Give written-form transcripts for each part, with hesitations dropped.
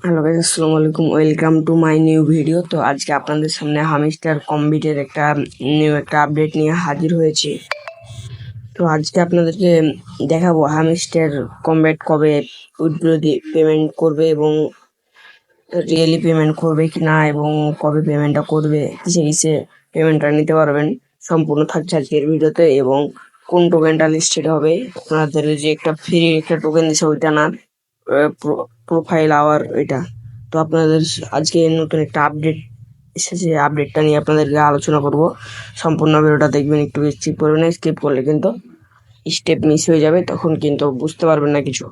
Hello guys, আসসালামু আলাইকুম। Welcome to my new video. তো আজকে আপনাদের সামনে হামিস্টার কম্বিটের একটা আপডেট নিয়ে হাজির হয়েছি। তো আজকে আপনাদেরকে দেখাবো হামিস্টার কম্ব্যাট কবে উইথড্র দিয়ে পেমেন্ট করবে এবং রিয়েলি পেমেন্ট করবে কি না, এবং কবে পেমেন্টটা করবে, কিসে কিসে পেমেন্টটা নিতে পারবেন, সম্পূর্ণ থাকছে আজকের ভিডিওতে। এবং কোন টোকেনটা লিস্টেড হবে, আপনাদের যে একটা ফ্রি একটা টোকেন দিছে ওইটা না, প্রোফাইল আওয়ার ওইটা। তো আপনাদের আজকে নতুন একটা আপডেট এসেছে, আপডেটটা নিয়ে আপনাদেরকে আলোচনা করব। সম্পূর্ণ ভিডিওটা দেখবেন, একটু স্কিপ করবেন না। স্কিপ করলে কিন্তু স্টেপ মিস হয়ে যাবে, তখন কিন্তু বুঝতে পারবেন না কিছু।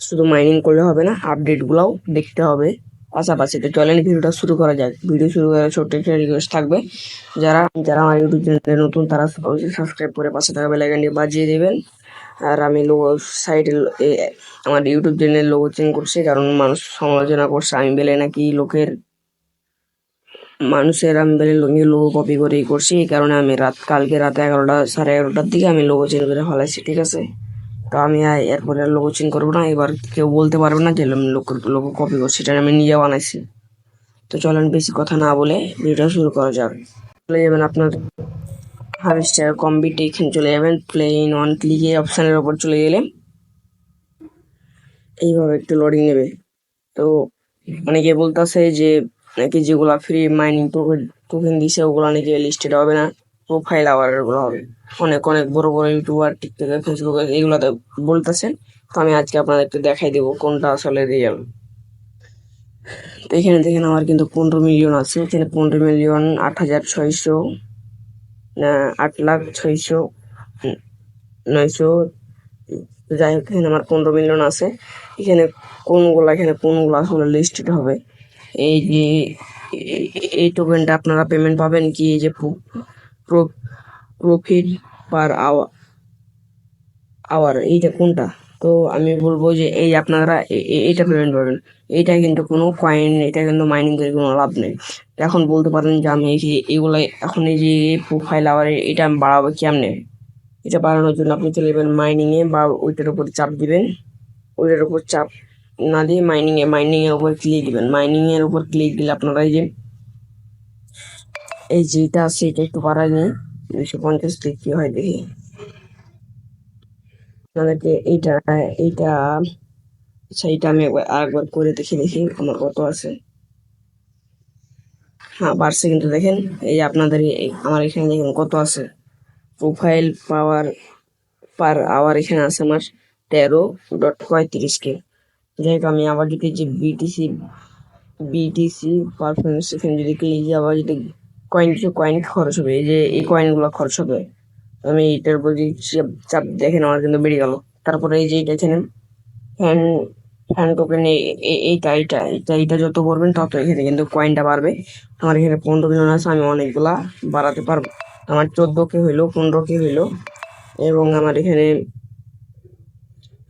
শুধু মাইনিং করলে হবে না, আপডেটগুলোও দেখতে হবে পাশাপাশি। তো চলেন ভিডিওটা শুরু করা যাক। ভিডিও শুরু করার ছোট্ট একটা রিকোয়েস্ট থাকবে, যারা যারা আমার ইউটিউব চ্যানেলে নতুন তারা অবশ্যই সাবস্ক্রাইব করে পাশে থাকা বেল আইকনটি বাজিয়ে দেবেন। আর আমি লোগো সাইডে আমার ইউটিউব চ্যানেলের লোগো চেঞ্জ করছি, কারণ মানুষ সমালোচনা করছে আমি বেলে নাকি আমি বেলে লোগো কপি করেই করছি। এই কারণে আমি কালকে রাত 11:30 দিকে আমি লোগো চেঞ্জ করে ফেলাইছি, ঠিক আছে? তো আমি এরপরে আর লোগো চেঞ্জ করবো না। এবার কেউ বলতে পারবে না যে আমি লোগো কপি করছি, এটা আমি নিজে বানাইছি। তো চলেন বেশি কথা না বলে ভিডিওটা শুরু করা যাক। চলে যাবেন আপনার হারভেস্টার কম্বিট, এখানে চলে যাবেন। প্লে ইন ওয়ান ক্লিকে অপশানের ওপর চলে গেলে এইভাবে একটু লোডিং নেবে। তো অনেকে বলতেছে যে নাকি যেগুলা ফ্রি মাইনিং টোকেন দিছে ওগুলো নাকি লিস্টেড হবে না, প্রোফাইল আওয়ার এগুলো হবে। অনেক অনেক বড় বড় ইউটিউবার, টিকটকে, ফেসবুকে এগুলাতে বলতেছে। তো আমি আজকে আপনাদেরকে দেখাই দেবো কোনটা আসলে রিয়েল। তো এখানে দেখেন আমার কিন্তু 15 মিলিয়ন আছে। এখানে 15 মিলিয়ন 8,600 8,06,900, যাই হোক এখানে আমার 15 মিলিয়ন আছে। এখানে কোনগুলো আসলে লিস্টেড হবে, এই যে এই টোকেনটা আপনারা পেমেন্ট পাবেন কি, এই যে প্রফিট পার আওয়ার, এইটা কোনটা? তো আমি বলবো যে এই আপনারা এইটা পেমেন্ট পাবেন। এইটা কিন্তু কোনো কয়েন, এটা কিন্তু মাইনিং করে কোনো লাভ নেই। এখন বলতে পারেন যে আমি এগুলাই এখন এই যে প্রোফাইল আওয়ার এটা আমি বাড়াবো কেমনে? এটা বাড়ানোর জন্য আপনি চলে যাবেন মাইনিংয়ে, বা ওইটার উপর চাপ দিবেন। ওইটার উপর চাপ না দিয়ে মাইনিংয়ের উপর ক্লিক দিবেন। মাইনিংয়ের উপর ক্লিক দিলে আপনারা এই যেটা আছে এটা একটু বাড়াই নিই, 250 দিয়ে কি হয় দেখি। আপনাদেরকে এইটা এইটা আচ্ছা, এটা আমি আরেকবার করে দেখি আমার কত আছে। হ্যাঁ, বাড়ছে কিন্তু দেখেন, এই আপনাদের আমার এখানে দেখেন কত আছে। প্রোফাইল পাওয়ার পার আওয়ার এখানে আছে আমার 13.35K। যাই হোক, আমি আবার যদি যে বিটিসি পারফরমেন্স এখানে যদি ক্লিক দিয়ে আবার যদি কয়েন খরচ হবে, এই যে এই কয়েনগুলো খরচ হবে, আমি এইটার উপর যদি চাপ দেখেন আমার কিন্তু বেড়ে গেল। তারপরে এই যে এটা এখানে ফ্যান ফ্যান টোকেন, এইটা যত করবেন তত এখানে কিন্তু কয়েনটা বাড়বে। আমার এখানে 15 মিলিয়ন আছে, আমি অনেকগুলা বাড়াতে পারবো। আমার 14K হইলো, 15K হইলো, এবং আমার এখানে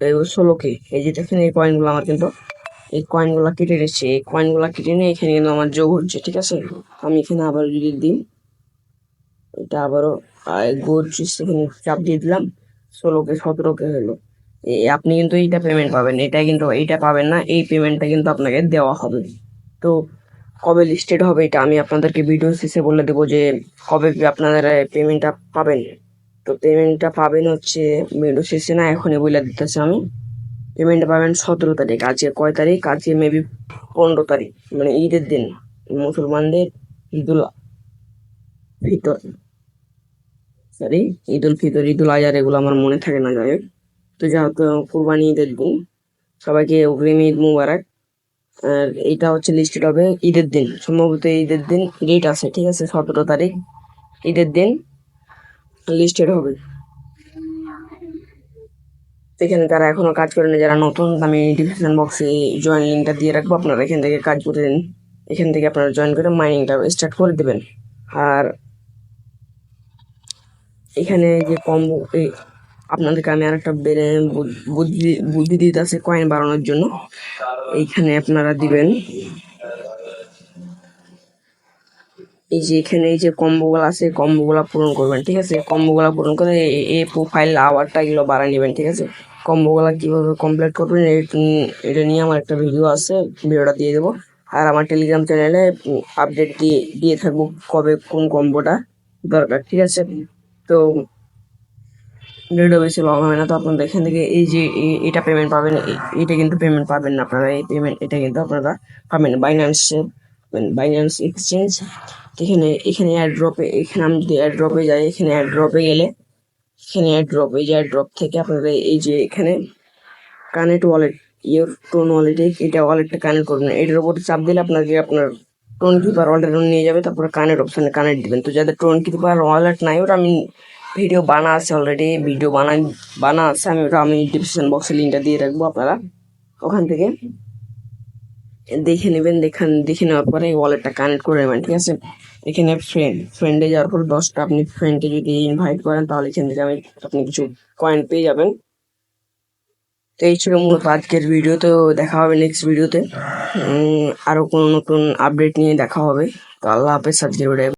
16K। এই যে দেখেন এই কয়েনগুলো আমার কিন্তু এই কয়েনগুলো কেটে নিচ্ছে, এই কয়েনগুলো কেটে নিয়ে এখানে কিন্তু আমার যোগ হচ্ছে, ঠিক আছে? আমি এখানে আবার যদি দিই, এটা আবারও এখানে চাপ দিয়ে দিলাম, 16K 17K হলো। আপনি কিন্তু এইটা পেমেন্ট পাবেন, এইটা পাবেন না, এই পেমেন্টটা কিন্তু আপনাকে দেওয়া হবে। তো কবে লিস্টেড হবে এটা আমি আপনাদেরকে ভিডিও শেষে বলে দেবো যে কবে আপনারা পেমেন্টটা পাবেন। তো পেমেন্টটা পাবেন হচ্ছে ভিডিও শেষে না, এখনই বলে দিতেছি আমি। পেমেন্টটা পাবেন 17 তারিখ। আজকে কয় তারিখ? আজকে মেবি 15 তারিখ, মানে ঈদের দিন, মুসলমানদের ঈদুল ফিতর, সরি ঈদুল ফিতর, ঈদুল আজহার, এগুলো আমার মনে থাকে না। যাই হোক, তো যেহেতু কুরবানি ঈদের দিন, সবাইকে অগ্রিম ঈদ মুবারক। আর এইটা হচ্ছে লিস্টেড হবে ঈদের দিন, সম্ভবত ঈদের দিন ডেট আছে, ঠিক আছে? 17 তারিখ ঈদের দিন লিস্টেড হবে। এখানে যারা এখনো কাজ করেনি, যারা নতুন, আমি ডিসক্রিপশন বক্সে জয়েন লিঙ্কটা দিয়ে রাখবো, আপনারা এখান থেকে কাজ করে দিন। এখান থেকে আপনারা জয়েন করে মাইনিংটা স্টার্ট করে দেবেন। আর এখানে যে কম্বো, আপনাদেরকে আমি আরেকটা বুদ্ধি দিতে আছে কয়েন বাড়ানোর জন্য। এইখানে আপনারা দিবেন, এই যে এখানে এই যে কম্বোগুলো আছে, কম্বোগুলো পূরণ করবেন, ঠিক আছে? কম্বোগুলো পূরণ করে এই প্রোফাইল আওয়ারটা এগুলো বাড়ায় নেবেন, ঠিক আছে? কম্বোগুলা কিভাবে কমপ্লিট করবেন এটা নিয়ে আমার একটা ভিডিও আছে, ভিডিওটা দিয়ে দেবো। আর আমার টেলিগ্রাম চ্যানেলে আপডেট দিয়ে থাকবো কবে কোন কম্বোটা দরকার, ঠিক আছে? তো ভিডিও বেশি লং হবে না, তো আপনারা এখান থেকে এই যে এটা পেমেন্ট পাবেন, এটা কিন্তু পেমেন্ট পাবেন না আপনারা, এই পেমেন্ট এটা কিন্তু আপনারা পাবেন বাইন্যান্স এক্সচেঞ্জ। এখানে অ্যাড্রপে, এখানে আমি যদি অ্যাড্রপে যাই, এখানে অ্যাড্রপে গেলে এখানে অ্যাড্রপ, এই যে অ্যাড্রপ থেকে আপনারা এই যে এখানে কানেক্ট ওয়ালেট, ইয়োর টোন ওয়ালেটে এটা ওয়ালেটটা কানেক্ট করবেন। এটার উপরে চাপ দিলে আপনাকে আপনার টোন কিপার ওয়ালেট নিয়ে যাবে, তারপরে কানেক্ট অপশানে কানেক্ট দিবেন। তো যাদের টোন কিপার ওয়ালেট নাই, ওটা আমি ভিডিও বানা আছে অলরেডি, ভিডিও বানা আছে, আমি ডিসক্রিপশন বক্সে লিঙ্কটা দিয়ে রাখবো, আপনারা ওখান থেকে দেখে নেবেন। দেখে নেওয়ার পরে ওয়ালেটটা কানেক্ট করে নেবেন, ঠিক আছে? এখানে ফ্রেন্ডে যাওয়ার পর 10টা আপনি ফ্রেন্ডকে যদি ইনভাইট করেন, তাহলে এখান থেকে আপনি কিছু কয়েন পেয়ে যাবেন। তো এই ছিল মূলত আজকের ভিডিও। তো দেখা হবে নেক্সট ভিডিওতে, আরো কোনো নতুন আপডেট নিয়ে দেখা হবে। তো আল্লাহ হাফেজ, আজকের ভিডিও।